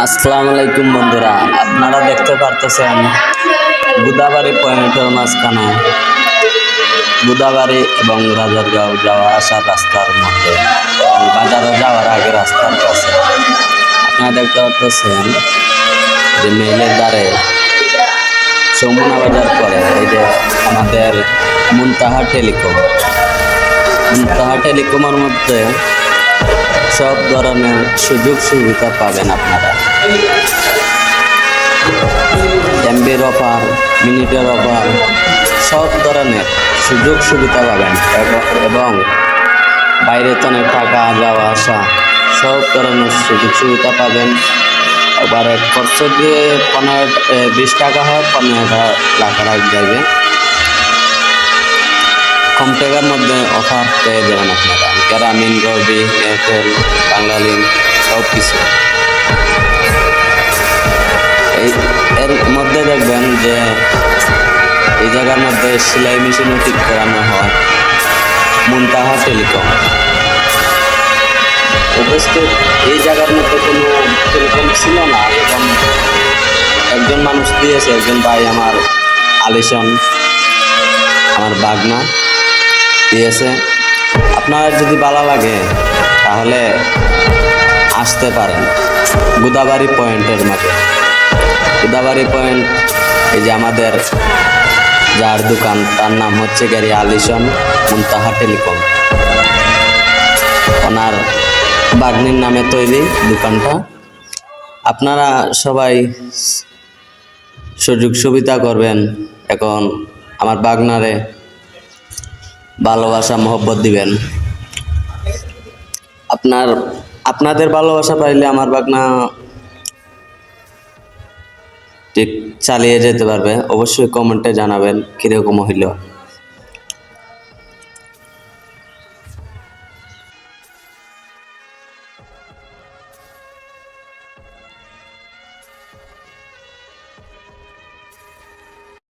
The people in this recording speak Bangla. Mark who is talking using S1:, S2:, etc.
S1: আসসালামু আলাইকুম বন্ধুরা, আপনারা দেখতে পারতেছেন বুদাবাড়ি পয়েন্টের মাঝখানে বুদাবাড়ি এবং রাজারগাঁও যাওয়া আসার রাস্তার মধ্যে বাজারে যাওয়ার আগে রাস্তার কাছে আপনারা দেখতে পারতেছেন যে মেইলের দ্বারে যমুনা বাজার পরে এই যে আমাদের মুনতাহা টেলিকমের মধ্যে সব ধরনের সুযোগ সুবিধা পাবেন আপনারা। এমবির অফার, মিনিটের অফার, সব ধরনের সুযোগ সুবিধা পাবেন এবং বাইরে তনে টাকা যাওয়া আসা সব ধরনের সুযোগ সুবিধা পাবেন। এবারে খরচ দিয়ে 20 টাকা হয়, 15 টাকা রাখ যাবে। কম টাকার মধ্যে অফার পেয়ে যাবেন আপনারা। গ্রামীণ, রবি, এয়ারটেল, বাংলালিংক সব কিছু। এর মধ্যে দেখবেন যে এই জায়গার মধ্যে সেলাই মেশিনও ঠিক করানো হয়। মুনতাহা টেলিকম উপস্থিত। এই জায়গার মধ্যে কোনো টেলিকম ছিল না এবং একজন মানুষ দিয়েছে, একজন ভাই আমার আলিশন, আমার বাগনা দিয়েছে। আপনার যদি ভালো লাগে তাহলে আসতে পারেন বুদাবাড়ি পয়েন্টের মাঝে। বুদাবাড়ি পয়েন্ট, এই যে আমাদের যার দোকান তার নাম হচ্ছে গাড়ি আলিশন মুনতাহা টেলিকম। ওনার বাগনির নামে তৈরি দোকানটা। আপনারা সবাই সুযোগ সুবিধা করবেন। এখন আমার বাগনারে ভালোবাসা মহব্বত দিবেন। আপনাদের ভালোবাসা পাইলে আমার বাগনা ঠিক চালিয়ে যেতে পারবে। অবশ্যই কমেন্টে জানাবেন কীরকম হইল।